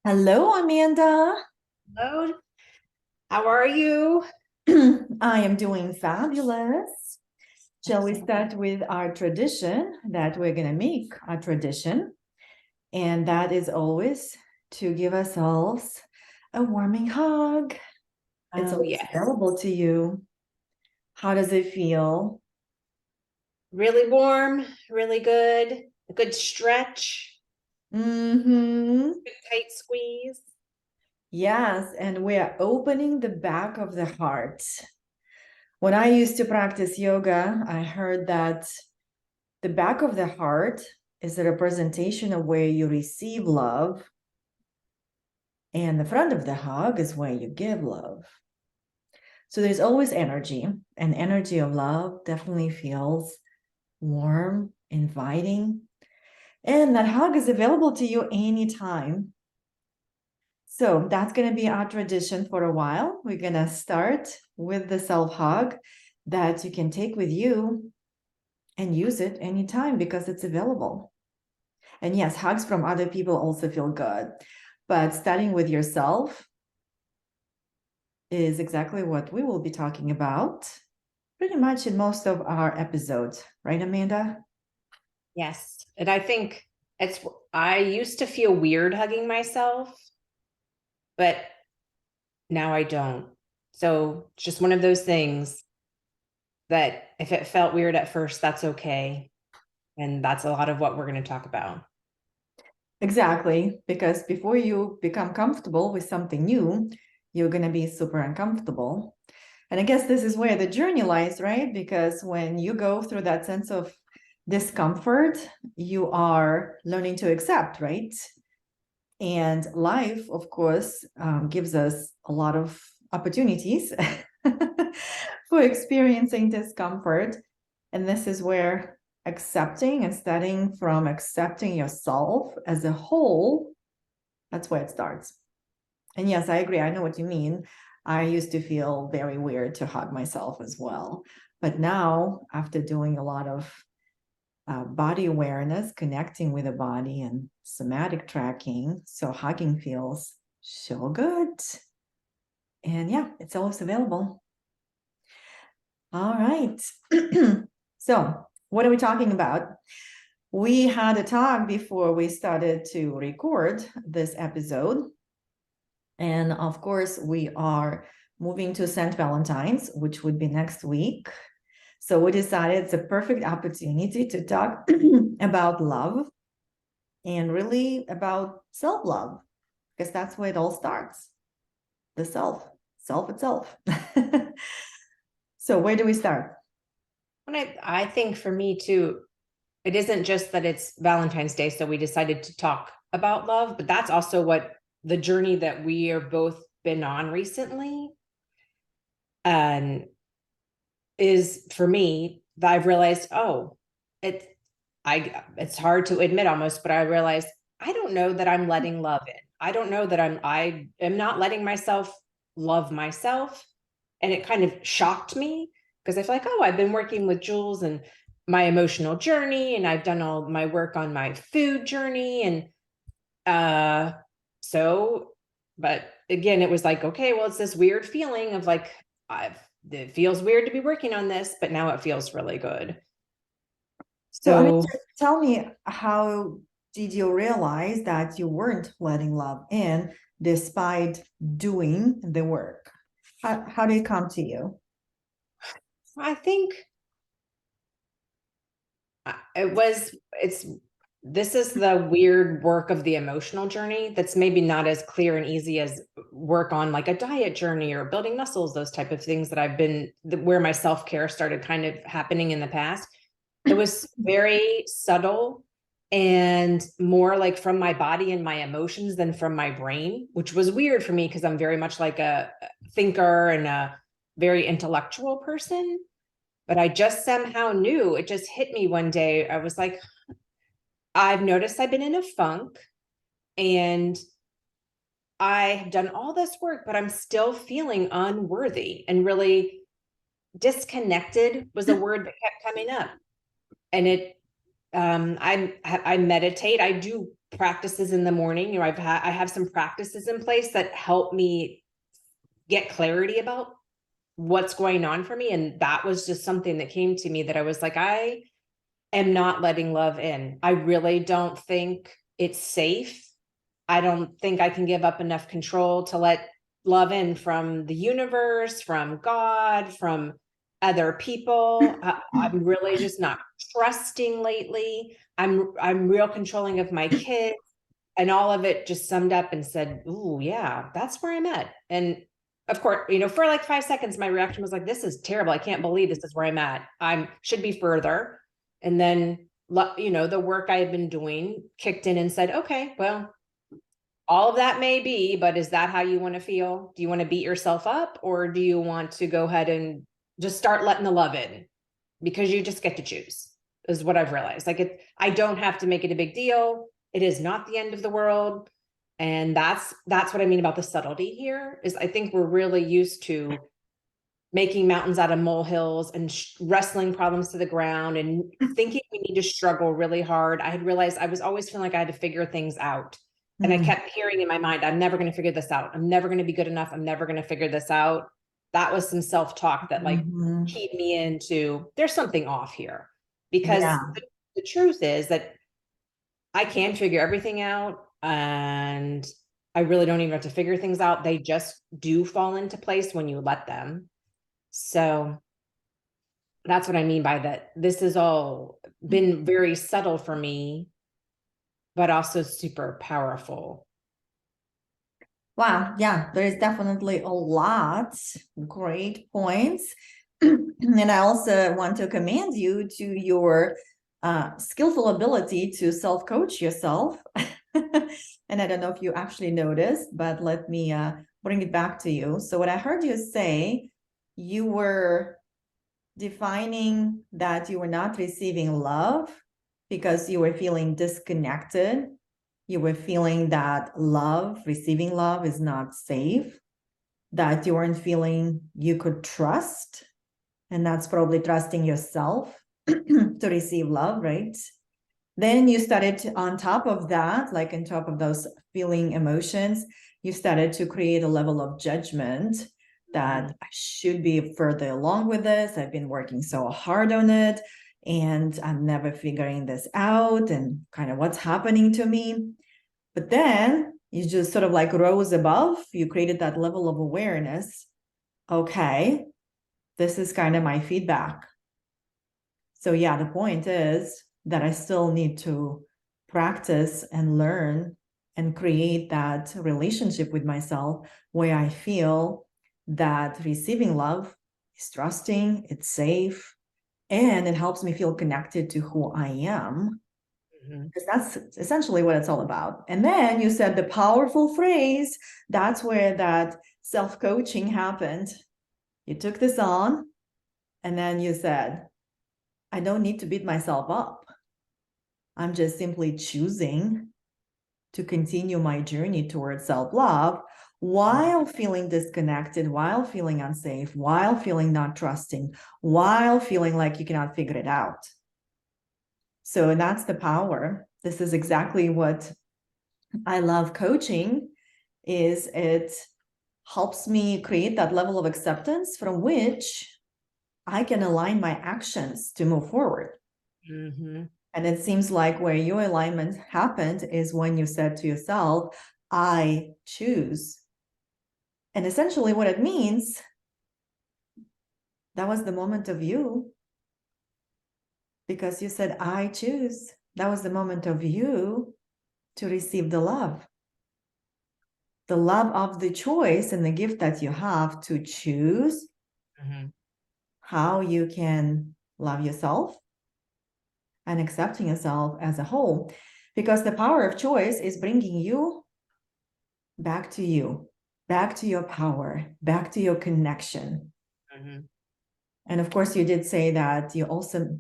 Hello, Amanda. Hello, how are you? I am doing fabulous. Shall we Excellent. start with our tradition that we're going to make a tradition? And that is always to give ourselves a warming hug. It's Oh, always yes. available to you. How does it feel? Really warm, really good. A good stretch, Mm-hmm. good tight squeeze. Yes, and we are opening the back of the heart. When I used to practice yoga, I heard that the back of the heart is a representation of where you receive love, and the front of the hug is where you give love. So there's always energy, and energy of love definitely feels warm, inviting, and that hug is available to you anytime. So that's going to be our tradition for a while. We're going to start with the self hug that you can take with you and use it anytime because it's available. And yes, hugs from other people also feel good. But starting with yourself is exactly what we will be talking about pretty much in most of our episodes, right, Amanda? Yes. And I think it's, I used to feel weird hugging myself, but now I don't. So it's just one of those things that if it felt weird at first, that's okay. And that's a lot of what we're going to talk about. Exactly. Because before you become comfortable with something new, you're going to be super uncomfortable. And I guess this is where the journey lies, right? Because when you go through that sense of discomfort, you are learning to accept, right? And life, of course, gives us a lot of opportunities for experiencing discomfort. And this is where accepting and starting from accepting yourself as a whole, that's where it starts. And yes, I agree. I know what you mean. I used to feel very weird to hug myself as well. But now, after doing a lot of body awareness, connecting with the body, and somatic tracking. So hugging feels so good. And yeah, it's always available. All right. So, what are we talking about? We had a talk before we started to record this episode. And of course, we are moving to St. Valentine's, which would be next week. So we decided it's a perfect opportunity to talk about love and really about self love, because that's where it all starts, the self itself. So, where do we start? And I think for me too, it isn't just that it's Valentine's Day, so we decided to talk about love, but that's also what the journey that we are both been on recently. And is for me that I've realized, oh, it's hard to admit almost, but I realized I don't know that I'm letting love in. I don't know that I am not letting myself love myself. And it kind of shocked me because I feel like, oh, I've been working with Jules and my emotional journey, and I've done all my work on my food journey. And uh so, but again, it was like, okay, well, it's this weird feeling of like, I've it feels weird to be working on this, but now it feels really good. So, I mean, So tell me, how did you realize that you weren't letting love in despite doing the work? How did it come to you? I think it was, it's, this is the weird work of the emotional journey that's maybe not as clear and easy as work on like a diet journey or building muscles, those type of things that I've been, where my self-care started kind of happening in the past. It was very subtle and more like from my body and my emotions than from my brain, which was weird for me because I'm very much like a thinker and a very intellectual person. But I just somehow knew, it just hit me one day. I was like, I've noticed I've been in a funk and I have done all this work, but I'm still feeling unworthy and really disconnected was a word that kept coming up. And it I meditate. I do practices in the morning. You know, I have some practices in place that help me get clarity about what's going on for me. And that was just something that came to me that I was like, I am not letting love in. I really don't think it's safe. I don't think I can give up enough control to let love in from the universe, from God, from other people. I'm really just not trusting lately. I'm real controlling of my kids, and all of it just summed up and said, "Ooh, yeah, that's where I'm at." And of course, you know, for like 5 seconds, my reaction was like, "This is terrible. I can't believe this is where I'm at. I should be further." And then, you know, the work I had been doing kicked in and said, "Okay, well, all of that may be, but is that how you want to feel? Do you want to beat yourself up, or do you want to go ahead and just start letting the love in? Because you just get to choose," is what I've realized. Like, I don't have to make it a big deal. It is not the end of the world. And that's what I mean about the subtlety here, is I think we're really used to making mountains out of molehills and wrestling problems to the ground and thinking we need to struggle really hard. I had realized I was always feeling like I had to figure things out. And I Mm, kept hearing in my mind, I'm never going to figure this out. I'm never going to be good enough. I'm never going to figure this out. That was some self-talk that like mhm. keyed me into there's something off here. Because Yeah. the truth is that I can figure everything out, and I really don't even have to figure things out. They just do fall into place when you let them. So that's what I mean by that. This has all been very subtle for me, but also super powerful. Wow. Yeah, there is definitely a lot. Great points. And I also want to commend you to your skillful ability to self-coach yourself. And I don't know if you actually noticed, but let me bring it back to you. So what I heard you say, you were defining that you were not receiving love because you were feeling disconnected. You were feeling that love, receiving love is not safe, that you weren't feeling you could trust. And that's probably trusting yourself to receive love, right? Then you started to, on top of that, like on top of those feeling emotions, you started to create a level of judgment that I should be further along with this. I've been working so hard on it and I'm never figuring this out and kind of what's happening to me. But then you just sort of like rose above, you created that level of awareness. Okay, this is kind of my feedback. So yeah, the point is that I still need to practice and learn and create that relationship with myself where I feel that receiving love is trusting, it's safe, and it helps me feel connected to who I am. Mhm. Because that's essentially what it's all about. And then you said the powerful phrase, that's where that self-coaching happened. You took this on, and then you said, I don't need to beat myself up. I'm just simply choosing to continue my journey towards self love while feeling disconnected, while feeling unsafe, while feeling not trusting, while feeling like you cannot figure it out. So that's the power. This is exactly what I love coaching is it helps me create that level of acceptance from which I can align my actions to move forward. Mhm. And it seems like where your alignment happened is when you said to yourself, I choose. And essentially, what it means, that was the moment of you, because you said, I choose. That was the moment of you to receive the love of the choice and the gift that you have to choose Mhm. how you can love yourself and accepting yourself as a whole. Because the power of choice is bringing you, back to your power, back to your connection. Mhm. And of course, you did say that you also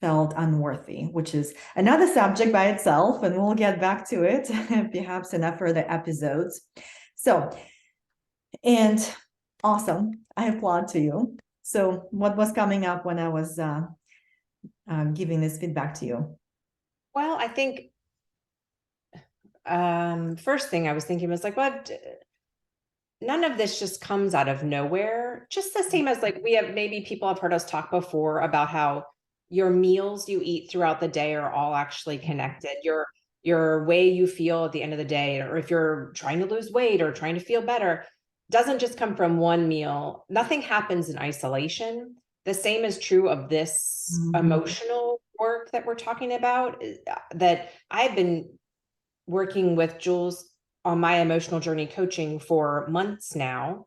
felt unworthy, which is another subject by itself, and we'll get back to it perhaps in a further episodes. So, and awesome, I applaud to you. So, what was coming up when I was giving this feedback to you? Well, I think first thing I was thinking was like, what? None of this just comes out of nowhere. Just the same as like maybe people have heard us talk before about how your meals you eat throughout the day are all actually connected. Your way you feel at the end of the day, or if you're trying to lose weight or trying to feel better, doesn't just come from one meal. Nothing happens in isolation. The same is true of this emotional work that we're talking about, that I've been working with Jules on my emotional journey coaching for months now.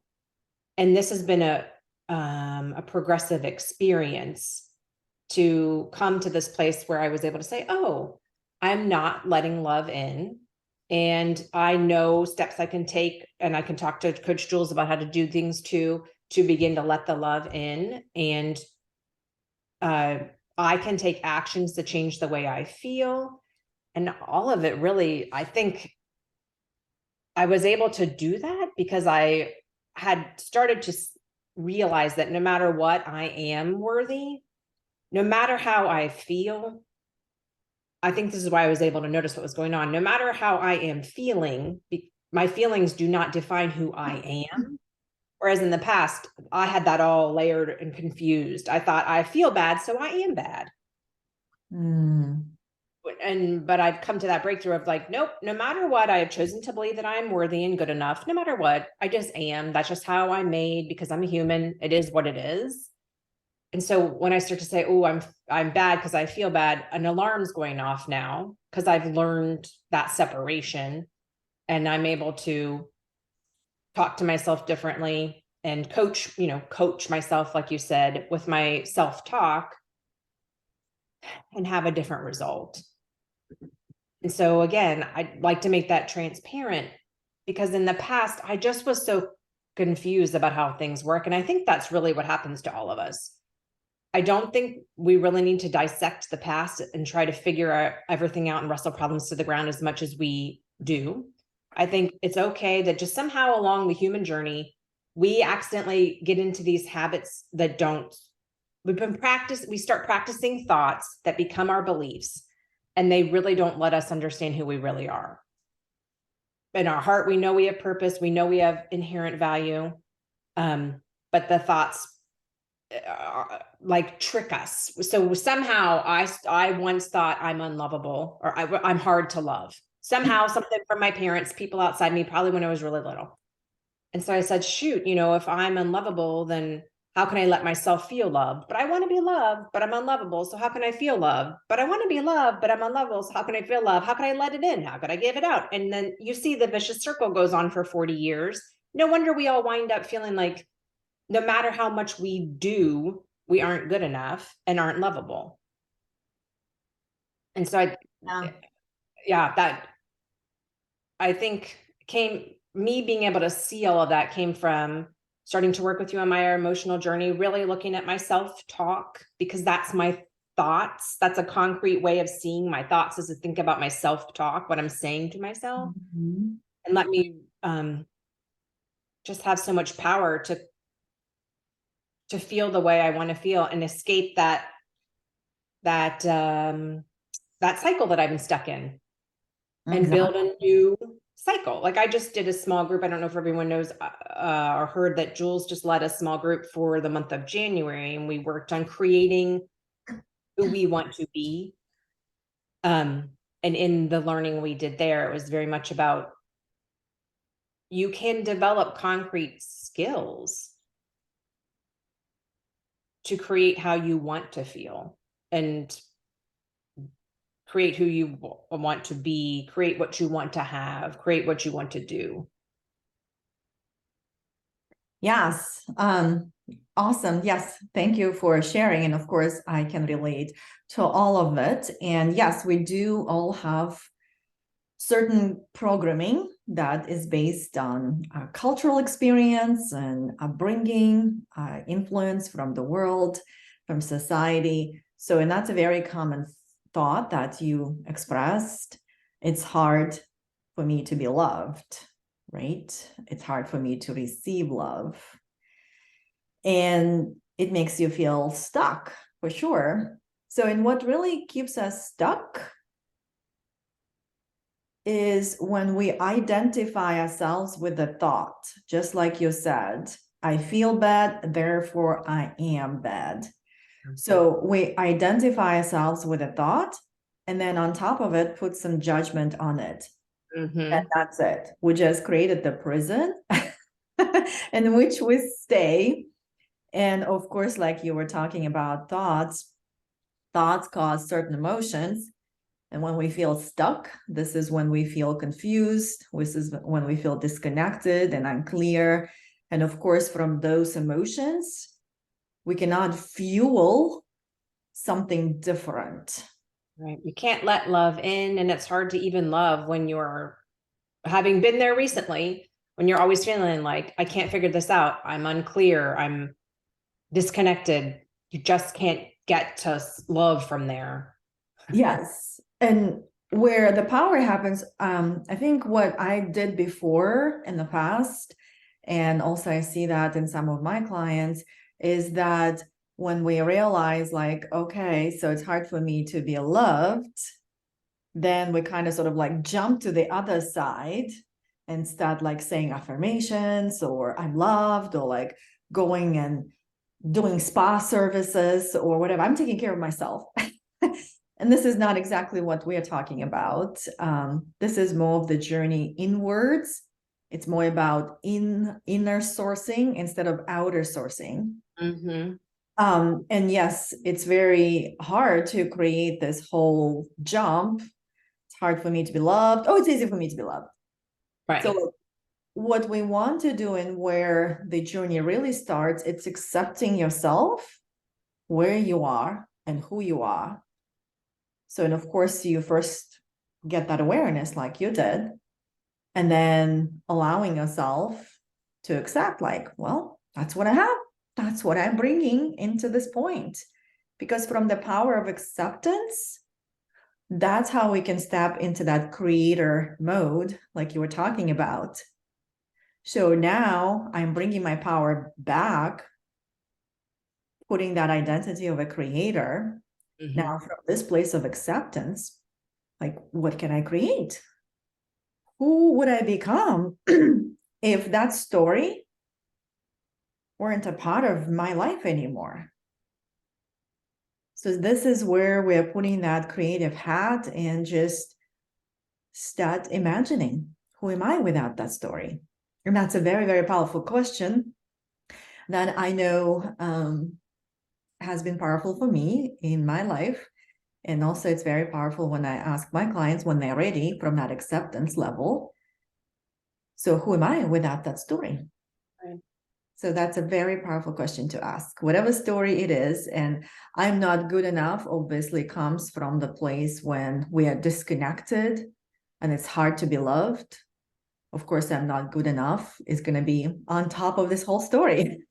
And this has been a progressive experience to come to this place where I was able to say, oh, I'm not letting love in. And I know steps I can take, and I can talk to Coach Jules about how to do things to begin to let the love in. And I can take actions to change the way I feel. And all of it really, I think I was able to do that because I had started to realize that no matter what, I am worthy, no matter how I feel. I think this is why I was able to notice what was going on. No matter how I am feeling, my feelings do not define who I am. Whereas in the past, I had that all layered and confused. I thought I feel bad, so I am bad. But I've come to that breakthrough of like, nope, no matter what, I have chosen to believe that I'm worthy and good enough. No matter what, I just am. That's just how I'm made, because I'm a human. It is what it is. And so when I start to say, oh, I'm bad because I feel bad, an alarm's going off now because I've learned that separation, and I'm able to talk to myself differently and coach myself, like you said, with my self-talk, and have a different result. And so again, I'd like to make that transparent, because in the past, I just was so confused about how things work. And I think that's really what happens to all of us. I don't think we really need to dissect the past and try to figure everything out and wrestle problems to the ground as much as we do. I think it's okay that just somehow along the human journey, we accidentally get into these habits that we start practicing thoughts that become our beliefs, and they really don't let us understand who we really are. In our heart, we know we have purpose, we know we have inherent value, but the thoughts like trick us. So somehow I once thought I'm unlovable, or I'm hard to love. Somehow something from my parents, people outside me, probably when I was really little. And so I said, shoot, if I'm unlovable, then how can I let myself feel loved? But I want to be loved, but I'm unlovable. So how can I feel loved? But I want to be loved, but I'm unlovable. So how can I feel love? How can I let it in? How could I give it out? And then you see the vicious circle goes on for 40 years. No wonder we all wind up feeling like no matter how much we do, we aren't good enough and aren't lovable. And so that I think me being able to see all of that came from starting to work with you on my emotional journey, really looking at my self-talk, because that's my thoughts. That's a concrete way of seeing my thoughts, is to think about my self-talk, what I'm saying to myself, and let me just have so much power to feel the way I want to feel and escape that cycle that I've been stuck in, and build a new cycle. Like I just did a small group. I don't know if everyone knows or heard that Jules just led a small group for the month of January, and we worked on creating who we want to be. And in the learning we did there, it was very much about, you can develop concrete skills to create how you want to feel and create who you want to be, create what you want to have, create what you want to do. Yes. Awesome. Yes. Thank you for sharing. And of course, I can relate to all of it. And yes, we do all have certain programming that is based on cultural experience and upbringing, influence from the world, from society. So, and that's a very common thought that you expressed. It's hard for me to be loved, right? It's hard for me to receive love. And it makes you feel stuck, for sure. So, and what really keeps us stuck is when we identify ourselves with the thought, just like you said, I feel bad, therefore I am bad. So we identify ourselves with a thought, and then on top of it, put some judgment on it. And that's it. We just created the prison in which we stay. And of course, like you were talking about thoughts cause certain emotions. And when we feel stuck, this is when we feel confused. This is when we feel disconnected and unclear. And of course, from those emotions, we cannot fuel something different. Right. You can't let love in, and it's hard to even love when you're having been there recently, when you're always feeling like, I can't figure this out. I'm unclear. I'm disconnected. You just can't get to love from there. Yes. And where the power happens, I think what I did before in the past, and also I see that in some of my clients, is that when we realize, like, okay, so it's hard for me to be loved, then we kind of sort of like jump to the other side and start like saying affirmations or I'm loved, or like going and doing spa services or whatever. I'm taking care of myself. And this is not exactly what we're talking about. This is more of the journey inwards. It's more about inner sourcing instead of outer sourcing. And yes, it's very hard to create this whole jump. It's hard for me to be loved. Oh, it's easy for me to be loved. Right. So what we want to do and where the journey really starts, it's accepting yourself, where you are and who you are. So, and of course, you first get that awareness like you did, and then allowing yourself to accept, like, well, that's what I have. That's what I'm bringing into this point. Because from the power of acceptance, that's how we can step into that creator mode, like you were talking about. So now I'm bringing my power back, putting that identity of a creator. Now, from this place of acceptance, like, what can I create? Who would I become if that story weren't a part of my life anymore? So this is where we're putting that creative hat and just start imagining, who am I without that story? And that's a very, very powerful question that I know has been powerful for me in my life. And also it's very powerful when I ask my clients when they're ready from that acceptance level. So who am I without that story? Right. So that's a very powerful question to ask, whatever story it is. And I'm not good enough obviously comes from the place when we are disconnected and it's hard to be loved. Of course, I'm not good enough is going to be on top of this whole story.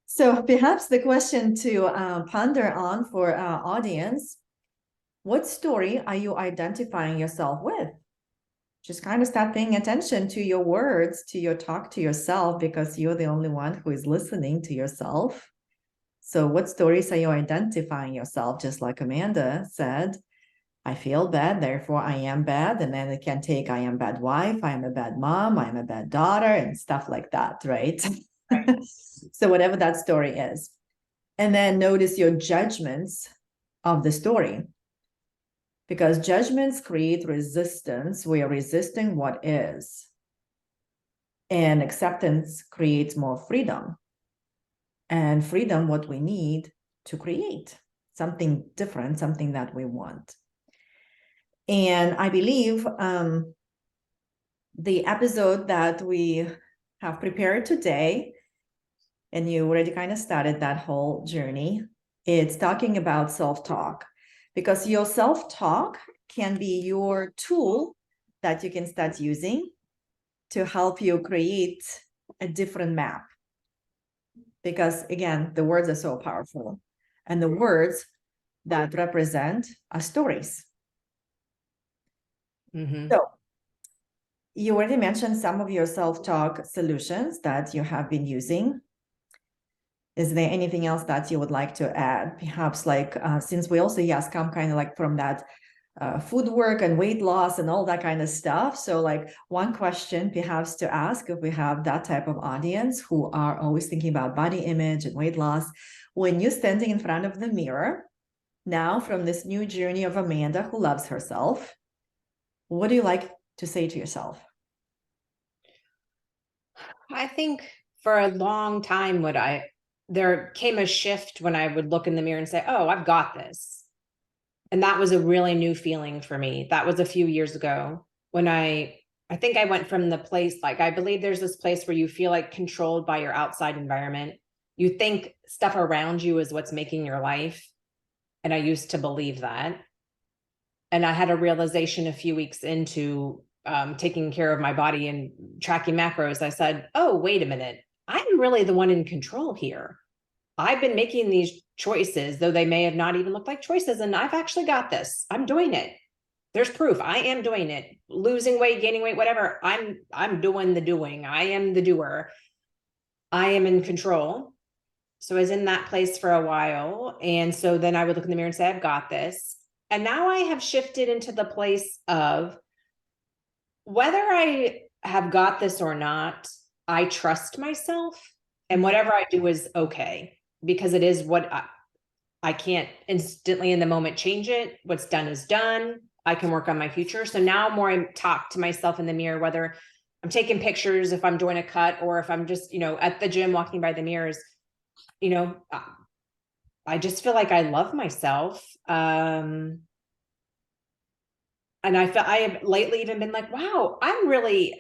So perhaps the question to ponder on for our audience, what story are you identifying yourself with? Just kind of start paying attention to your words, to your talk to yourself, because you're the only one who is listening to yourself. So what stories are you identifying yourself? Just like Amanda said, I feel bad, therefore I am bad. And then it can take, I am a bad wife, I am a bad mom, I am a bad daughter, and stuff like that, right? So whatever that story is. And then notice your judgments of the story, because judgments create resistance. We are resisting what is. And acceptance creates more freedom. And freedom, what we need to create something different, something that we want. And I believe the episode that we have prepared today, and you already kind of started that whole journey, it's talking about self-talk, because your self-talk can be your tool that you can start using to help you create a different map. Because again, the words are so powerful, and the words that represent are stories. So you already mentioned some of your self-talk solutions that you have been using. Is there anything else that you would like to add? Perhaps like, since we also, yes, come kind of like from that food work and weight loss and all that kind of stuff. So like one question perhaps to ask if we have that type of audience who are always thinking about body image and weight loss, when you're standing in front of the mirror now from this new journey of Amanda who loves herself, what do you like to say to yourself? I think for a long time, there came a shift when I would look in the mirror and say, oh, I've got this. And that was a really new feeling for me. That was a few years ago when I think I went from the place, like, I believe there's this place where you feel like controlled by your outside environment. You think stuff around you is what's making your life. And I used to believe that. And I had a realization a few weeks into taking care of my body and tracking macros. I said, oh, wait a minute. I'm really the one in control here. I've been making these choices, though they may have not even looked like choices. And I've actually got this. I'm doing it. There's proof. I am doing it. Losing weight, gaining weight, whatever. I'm doing the doing. I am the doer. I am in control. So I was in that place for a while. And so then I would look in the mirror and say, I've got this. And now I have shifted into the place of whether I have got this or not, I trust myself and whatever I do is okay, because it is what I can't instantly in the moment change it. What's done is done. I can work on my future. So now more I talk to myself in the mirror, whether I'm taking pictures, if I'm doing a cut, or if I'm just, at the gym, walking by the mirrors, I just feel like I love myself. And I have lately even been like, wow, I'm really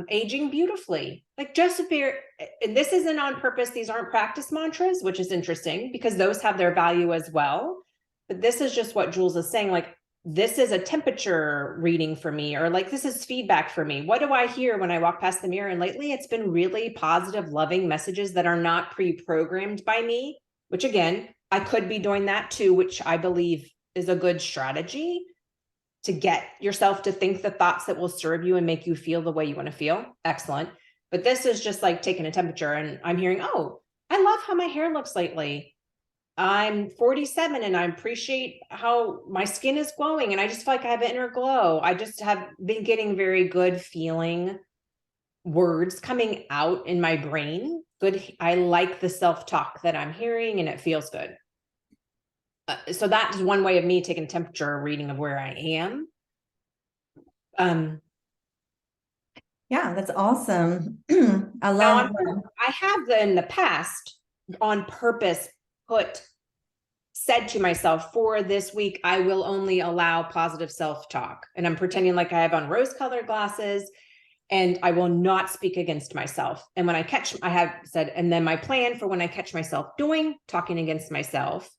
aging beautifully. Like just if you're, and this isn't on purpose, these aren't practice mantras, which is interesting because those have their value as well. But this is just what Jules is saying, like, this is a temperature reading for me, or like, this is feedback for me. What do I hear when I walk past the mirror? And lately it's been really positive, loving messages that are not pre-programmed by me, which again, I could be doing that too, which I believe is a good strategy to get yourself to think the thoughts that will serve you and make you feel the way you want to feel. Excellent. But this is just like taking a temperature and I'm hearing, oh, I love how my hair looks lately. I'm 47 and I appreciate how my skin is glowing and I just feel like I have an inner glow. I just have been getting very good feeling words coming out in my brain. Good. I like the self-talk that I'm hearing and it feels good. So that is one way of me taking a temperature reading of where I am. Yeah, that's awesome. I Now love I have in the past on purpose said to myself, for this week, I will only allow positive self-talk. And I'm pretending like I have on rose-colored glasses and I will not speak against myself. And when I have said, and then my plan for when I catch myself talking against myself,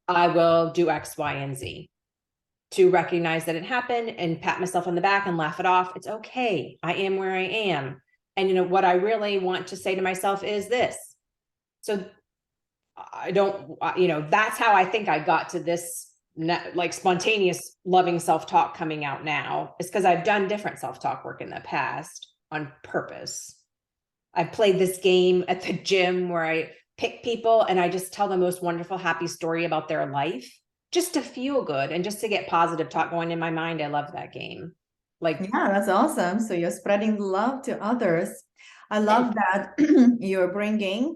I will do X, Y, and Z to recognize that it happened and pat myself on the back and laugh it off. It's okay. I am where I am. And what I really want to say to myself is this. So I don't, that's how I think I got to this like spontaneous loving self-talk coming out now. It's because I've done different self-talk work in the past on purpose. I've played this game at the gym where I pick people and I just tell the most wonderful, happy story about their life just to feel good and just to get positive talk going in my mind. I love that game. Like, yeah, that's awesome. So you're spreading love to others. I love that you're bringing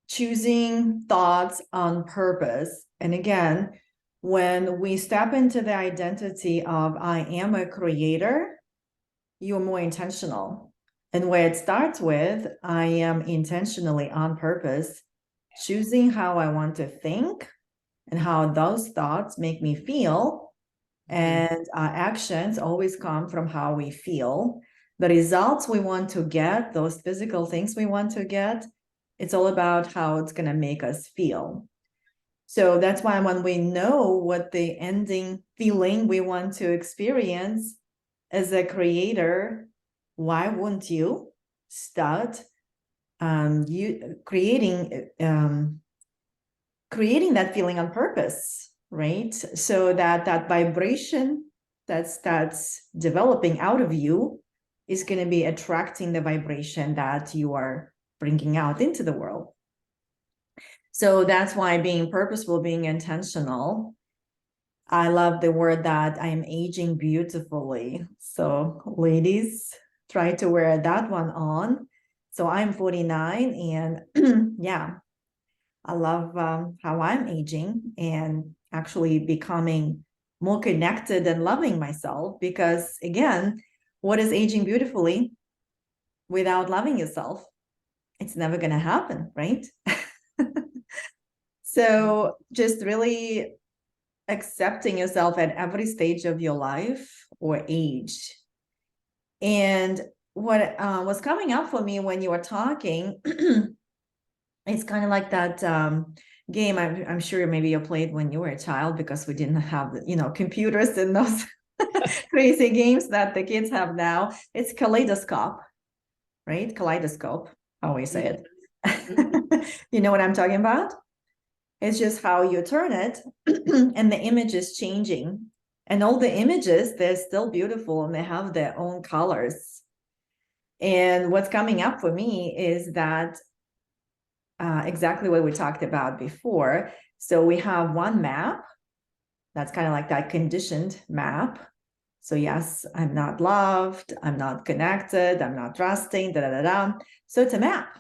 choosing thoughts on purpose. And again, when we step into the identity of I am a creator, you're more intentional. And where it starts with, I am intentionally on purpose, choosing how I want to think and how those thoughts make me feel. And our actions always come from how we feel. The results we want to get, those physical things we want to get, it's all about how it's going to make us feel. So that's why when we know what the ending feeling we want to experience as a creator, why wouldn't you start creating that feeling on purpose, right? So that vibration that's developing out of you is going to be attracting the vibration that you are bringing out into the world. So that's why being purposeful, being intentional, I love the word that I am aging beautifully. So ladies, try to wear that one on. So I'm 49 and yeah, I love how I'm aging and actually becoming more connected and loving myself, because again, what is aging beautifully without loving yourself? It's never going to happen, right? So just really accepting yourself at every stage of your life or age. And what was coming up for me when you were talking, it's kind of like that game I'm sure maybe you played when you were a child, because we didn't have, computers and those crazy games that the kids have now. It's kaleidoscope, right? Kaleidoscope, how we say it. Mhm. You know what I'm talking about? It's just how you turn it and the image is changing. And all the images, they're still beautiful and they have their own colors. And what's coming up for me is that exactly what we talked about before. So we have one map that's kind of like that conditioned map. So yes, I'm not loved, I'm not connected, I'm not trusting, da da da da. So it's a map.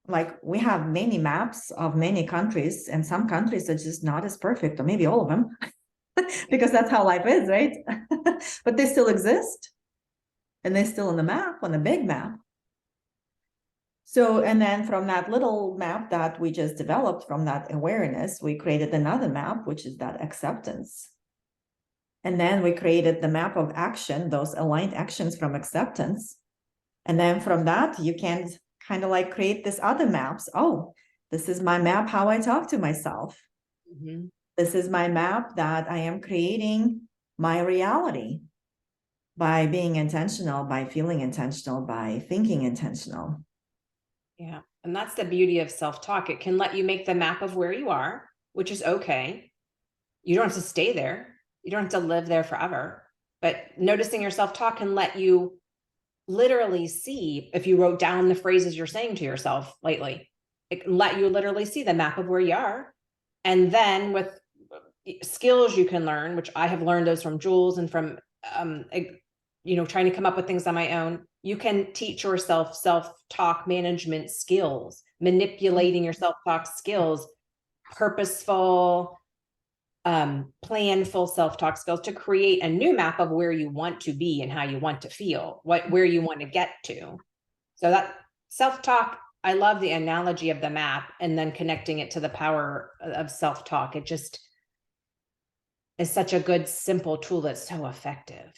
Like we have many maps of many countries, and some countries are just not as perfect, or maybe all of them, because that's how life is, right? But they still exist, and they're still on the map, on the big map. So, and then from that little map that we just developed, from that awareness, we created another map, which is that acceptance. And then we created the map of action, those aligned actions from acceptance. And then from that, you can kind of like create this other maps. Oh, this is my map, how I talk to myself. Mhm. This is my map that I am creating my reality by being intentional, by feeling intentional, by thinking intentional. Yeah. And that's the beauty of self-talk. It can let you make the map of where you are, which is okay. You don't have to stay there. You don't have to live there forever. But noticing your self-talk can let you literally see, if you wrote down the phrases you're saying to yourself lately, it can let you literally see the map of where you are. And then with skills you can learn, which I have learned those from Jules and from trying to come up with things on my own, you can teach yourself self-talk management skills, manipulating your self-talk skills, purposeful, planful self-talk skills to create a new map of where you want to be and how you want to feel, where you want to get to. So that self-talk, I love the analogy of the map and then connecting it to the power of self-talk. It just is such a good, simple tool that's so effective.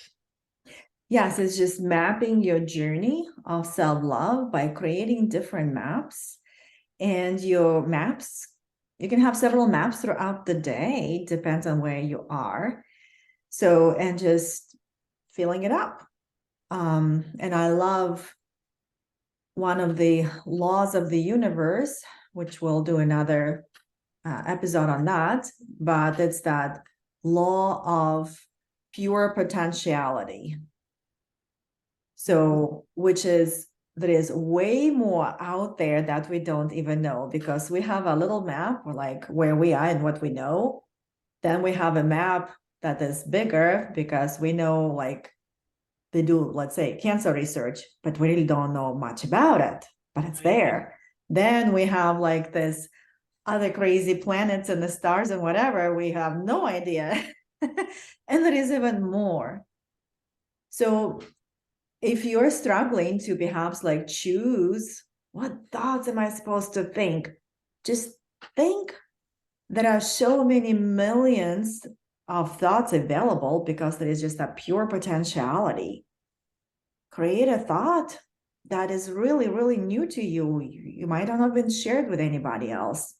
Yes, it's just mapping your journey of self-love by creating different maps. And your maps, you can have several maps throughout the day, depends on where you are. So, and just filling it up. And I love one of the laws of the universe, which we'll do another episode on that, but it's that law of pure potentiality. So, which is there is way more out there that we don't even know, because we have a little map like where we are and what we know. Then we have a map that is bigger because we know, like, they do, let's say, cancer research, but we really don't know much about it, but it's there. Then we have like this other crazy planets and the stars and whatever, we have no idea. And there is even more. So if you're struggling to perhaps like choose what thoughts am I supposed to think, just think there are so many millions of thoughts available, because there is just a pure potentiality. Create a thought that is really, really new to you. You might not have been shared with anybody else.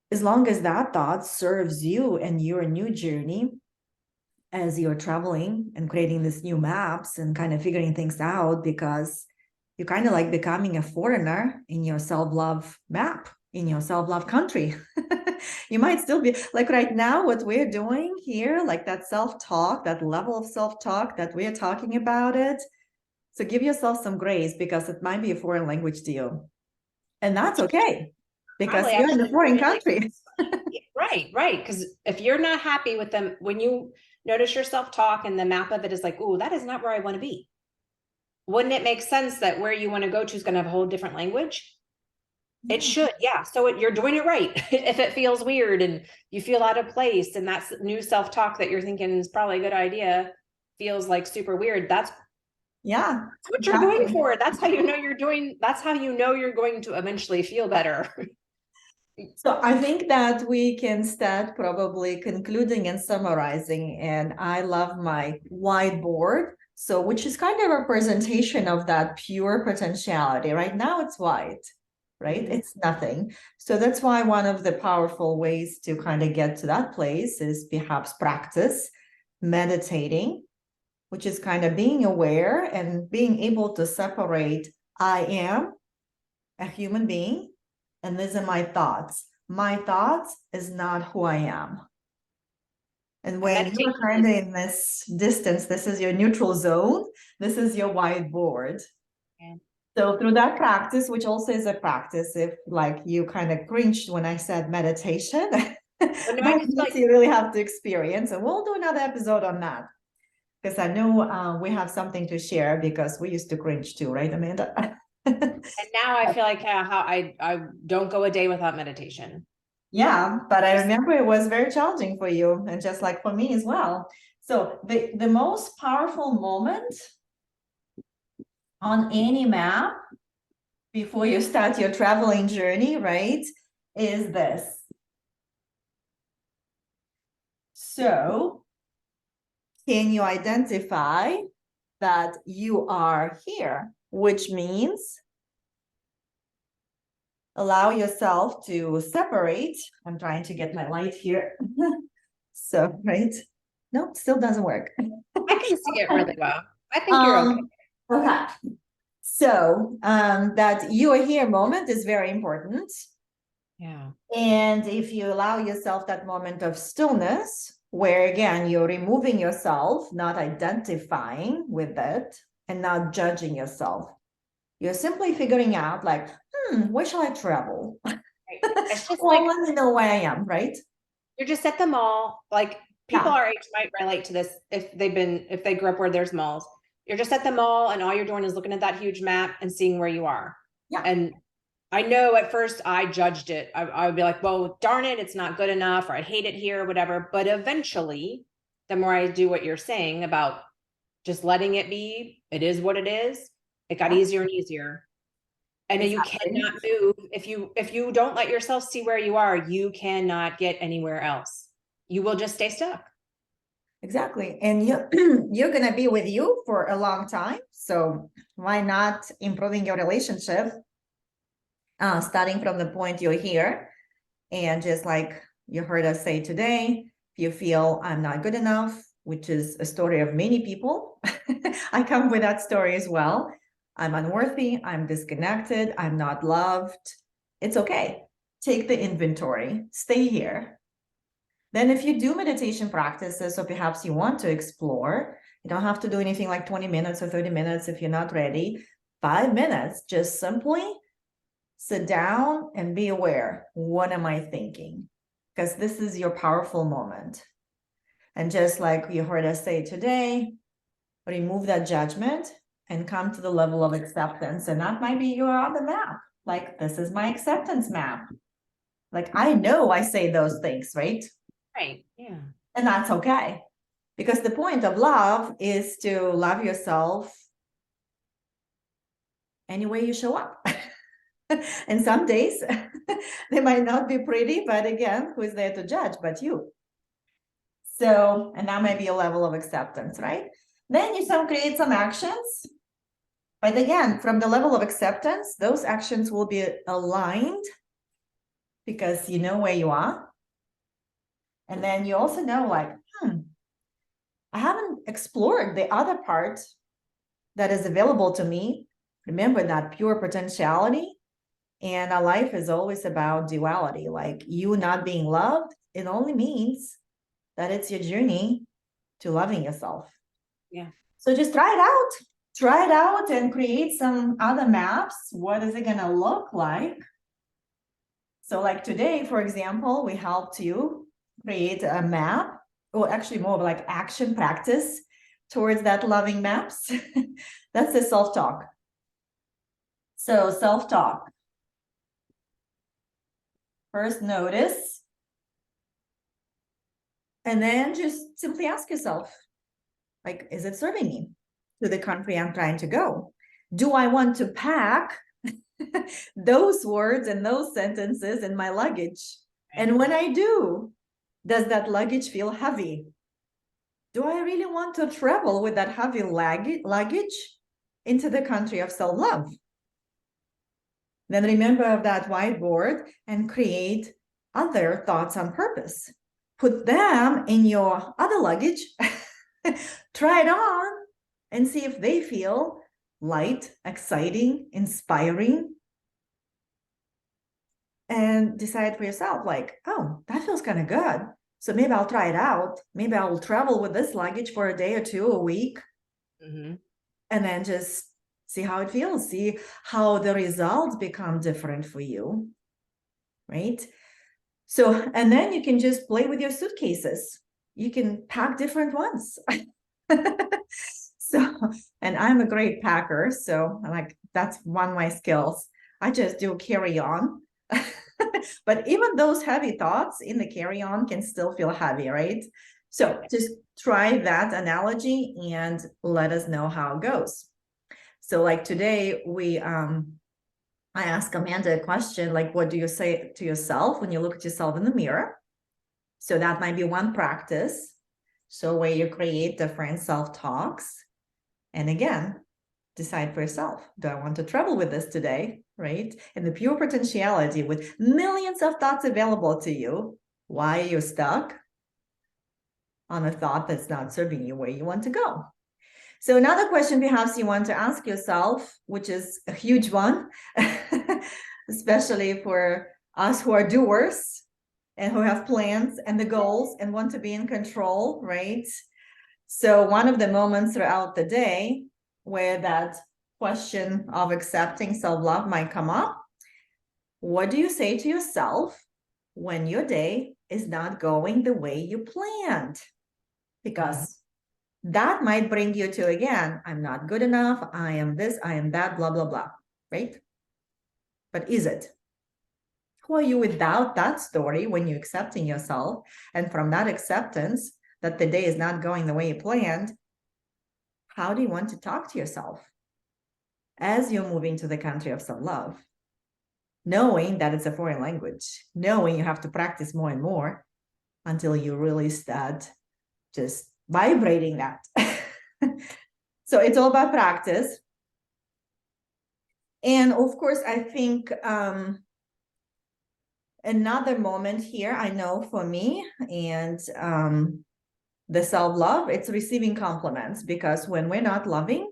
As long as that thought serves you and your new journey, as you're traveling and creating these new maps and kind of figuring things out, because you're kind of like becoming a foreigner in your self-love map, in your self-love country. You might still be like right now, what we're doing here, like that self-talk, that level of self-talk that we're talking about it. So give yourself some grace because it might be a foreign language to you. And that's okay because Probably you're in a actually foreign really country. right, right. Because if you're not happy with them, when you notice your self-talk and the map of it is like, oh, that is not where I want to be. Wouldn't it make sense that where you want to go to is going to have a whole different language? It should, yeah. So you're doing it right. If it feels weird and you feel out of place, and that's new self-talk that you're thinking is probably a good idea, feels like super weird. That's Yeah, what you're going exactly. for. That's how you know you're doing. That's how you know you're going to eventually feel better. So I think that we can start probably concluding and summarizing. And I love my whiteboard. So, which is kind of a representation of that pure potentiality. Right now it's white, right? Mhm. It's nothing. So that's why one of the powerful ways to kind of get to that place is perhaps practice meditating, which is kind of being aware and being able to separate I am a human being, and these are my thoughts. My thoughts is not who I am. And And when you're meditation kind is of in this distance, this is your neutral zone, this is your whiteboard. yeah. So through that practice, which also is a practice, if like you kind of cringed when I said meditation, But no, I that just feel means like you really have to experience. And we'll do another episode on that because I know we have something to share because we used to cringe too, right, Amanda? and now I feel like how I don't go a day without meditation. Yeah, but I Just remember it was very challenging for you, and just like for me as well. So the most powerful moment on any map before you start your traveling journey, right, is this. So can you identify that you are here, which means allow yourself to separate. I'm trying to get my light here. So, right? No, still doesn't work. I can see it really well. I think you're okay. Um, okay. So that you are here moment is very important. Yeah. And if you allow yourself that moment of stillness, where again, you're removing yourself, not identifying with it and not judging yourself, you're simply figuring out like, where shall I travel? Right. It's just Well, like let me know where I am, right? you're just at the mall. Like people Yeah, our age might relate to this if they grew up where there's malls. You're just at the mall and all you're doing is looking at that huge map and seeing where you are. yeah, And I know at first I judged it. I would be like, well, darn it, it's not good enough, or I hate it here, or whatever. But eventually, the more I do what you're saying about just letting it be, it is what it is, it got yeah, easier and easier. And you exactly. cannot move if you don't let yourself see where you are, you cannot get anywhere else. You will just stay stuck. Exactly. And you you're gonna be with you for a long time. So why not improving your relationship, starting from the point you're here? And just like you heard us say today, if you feel I'm not good enough, which is a story of many people, I come with that story as well. I'm unworthy, I'm disconnected, I'm not loved. It's okay. Take the inventory, stay here. Then, if you do meditation practices, or perhaps you want to explore, you don't have to do anything like 20 minutes or 30 minutes if you're not ready. 5 minutes, just simply sit down and be aware. What am I thinking? Because this is your powerful moment. And just like you heard us say today, remove that judgment and come to the level of acceptance. And that might be your on the map. Like, this is my acceptance map. Like, I know I say those things, right? Right. Yeah. And that's okay. Because the point of love is to love yourself any way you show up. And some days they might not be pretty, but again, who's there to judge but you? So, and that might be a level of acceptance, right? Then you create some actions. But again, from the level of acceptance, those actions will be aligned because you know where you are. And then you also know, like, I haven't explored the other part that is available to me. Remember that pure potentiality. And our life is always about duality. Like, you not being loved, it only means that it's your journey to loving yourself. Yeah. So just try it out. try it out and create some other maps. What is it going to look like? So like today, for example, we helped you create a map, or actually more of like action practice towards that loving maps. That's the self-talk. So self-talk. First notice, and then just simply ask yourself, like, is it serving me to the country I'm trying to go? Do I want to pack those words and those sentences in my luggage? And when I do, does that luggage feel heavy? Do I really want to travel with that heavy luggage into the country of self-love? Then remember that whiteboard and create other thoughts on purpose. Put them in your other luggage, try it on, and see if they feel light, exciting, inspiring. And decide for yourself, like, oh, that feels kind of good. So maybe I'll try it out. Maybe I'll travel with this luggage for a day or two, a week, and then just see how it feels, see how the results become different for you, right? So, and then you can just play with your suitcases. You can pack different ones. So, and I'm a great packer, so like that's one of my skills. I just do carry on. But even those heavy thoughts in the carry on can still feel heavy, right? So just try that analogy and let us know how it goes. So like today I asked Amanda a question, like, what do you say to yourself when you look at yourself in the mirror? So that might be one practice. So where you create different self-talks. And again, decide for yourself. Do I want to travel with this today? Right? In the pure potentiality with millions of thoughts available to you, why are you stuck on a thought that's not serving you where you want to go? So another question perhaps you want to ask yourself, which is a huge one, especially for us who are doers and who have plans and the goals and want to be in control, right? So one of the moments throughout the day where that question of accepting self-love might come up, what do you say to yourself when your day is not going the way you planned? Because that might bring you to, again, I'm not good enough, I am this, I am that, blah, blah, blah, right? But is it? Who are you without that story when you're accepting yourself? And from that acceptance that the day is not going the way you planned, how do you want to talk to yourself as you're moving to the country of self-love? Knowing that it's a foreign language, knowing you have to practice more and more until you really start just vibrating that. So it's all about practice. And of course, I think another moment here, I know for me and the self-love, it's receiving compliments, because when we're not loving,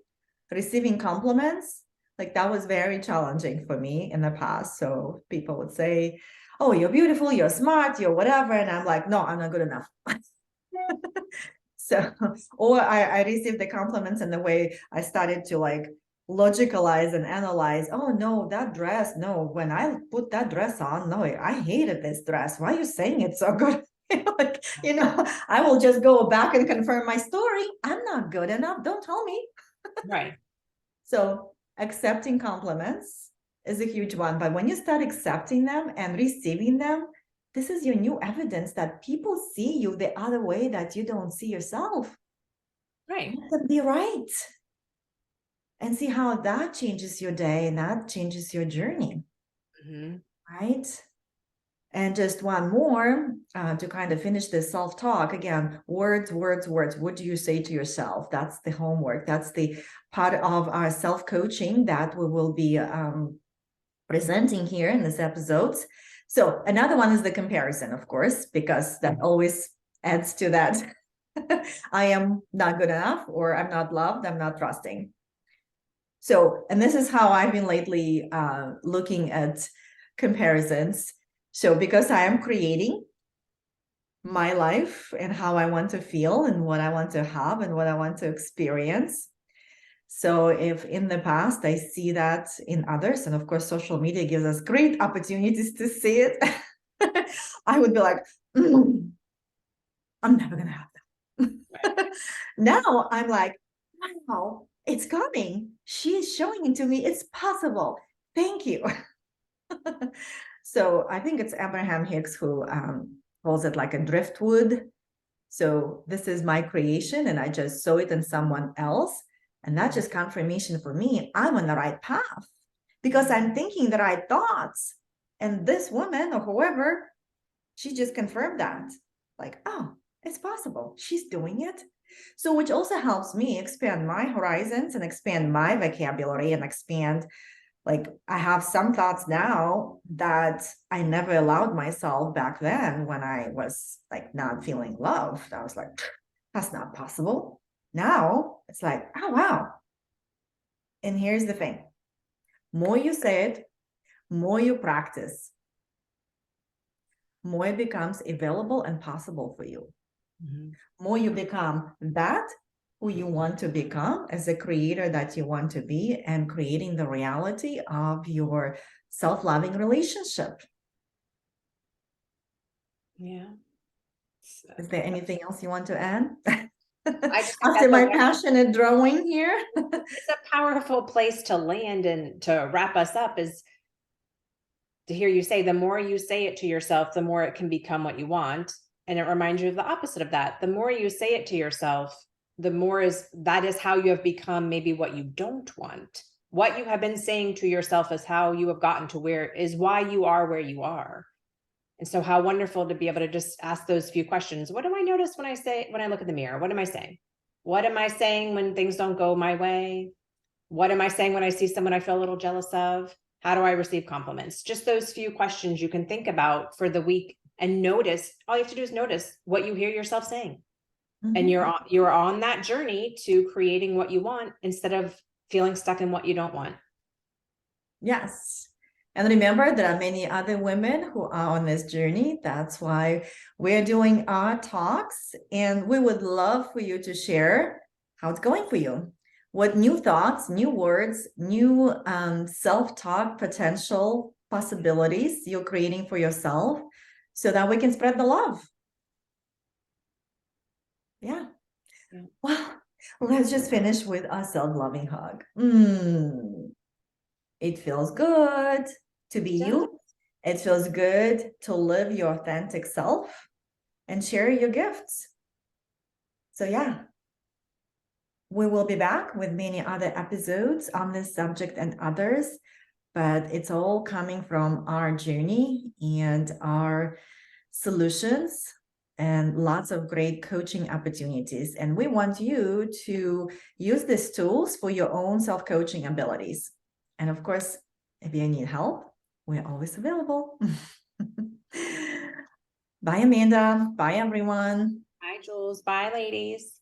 receiving compliments, like that was very challenging for me in the past. So people would say, oh, you're beautiful, you're smart, you're whatever. And I'm like, no, I'm not good enough. So, or I received the compliments in the way I started to like logicalize and analyze. Oh no, that dress, no, when I put that dress on, no, I hated this dress. Why are you saying it's so good? Like, I will just go back and confirm my story. I'm not good enough. Don't tell me. Right. So accepting compliments is a huge one. But when you start accepting them and receiving them, this is your new evidence that people see you the other way that you don't see yourself. Right. Let them be right. And see how that changes your day and that changes your journey. Right? And just one more to kind of finish this self-talk. Again, words, words, words. What do you say to yourself? That's the homework. That's the part of our self-coaching that we will be presenting here in this episode. So another one is the comparison, of course, because that always adds to that. I am not good enough, or I'm not loved, I'm not trusting. So, and this is how I've been lately looking at comparisons. So because I am creating my life and how I want to feel and what I want to have and what I want to experience. So if in the past I see that in others, and of course, social media gives us great opportunities to see it, I would be like, I'm never gonna have that. Now I'm like, wow, it's coming. She's showing it to me. It's possible. Thank you. So I think it's Abraham Hicks who calls it like a driftwood. So this is my creation, and I just saw it in someone else. And that's just confirmation for me. I'm on the right path because I'm thinking the right thoughts. And this woman or whoever, she just confirmed that. Like, oh, it's possible. She's doing it. So, which also helps me expand my horizons and expand my vocabulary and expand. Like, I have some thoughts now that I never allowed myself back then when I was like not feeling loved. I was like, that's not possible. Now it's like, oh, wow. And here's the thing, more you say it, more you practice, more it becomes available and possible for you. Mm-hmm. More you become that who you want to become as a creator that you want to be, and creating the reality of your self-loving relationship. Yeah. Is there anything else you want to add? I just After my passionate drawing here. It's a powerful place to land, and to wrap us up is to hear you say, the more you say it to yourself, the more it can become what you want. And it reminds you of the opposite of that. The more you say it to yourself, the more that is how you have become maybe what you don't want. What you have been saying to yourself is how you have gotten to why you are where you are. And so how wonderful to be able to just ask those few questions. What do I notice when I look in the mirror? What am I saying? What am I saying when things don't go my way? What am I saying when I see someone I feel a little jealous of? How do I receive compliments? Just those few questions you can think about for the week, and notice. All you have to do is notice what you hear yourself saying. Mm-hmm. And you're on that journey to creating what you want instead of feeling stuck in what you don't want. Yes. And remember, there are many other women who are on this journey. That's why we're doing our talks, and we would love for you to share how it's going for you. What new thoughts, new words, new self-talk potential possibilities you're creating for yourself, so that we can spread the love. Yeah. Well, let's just finish with a self-loving hug. It feels good to be you. It feels good to live your authentic self and share your gifts. So yeah, we will be back with many other episodes on this subject and others, but it's all coming from our journey and our solutions and lots of great coaching opportunities. And we want you to use these tools for your own self-coaching abilities. And of course, if you need help, we're always available. Bye, Amanda. Bye, everyone. Bye, Jules. Bye, ladies.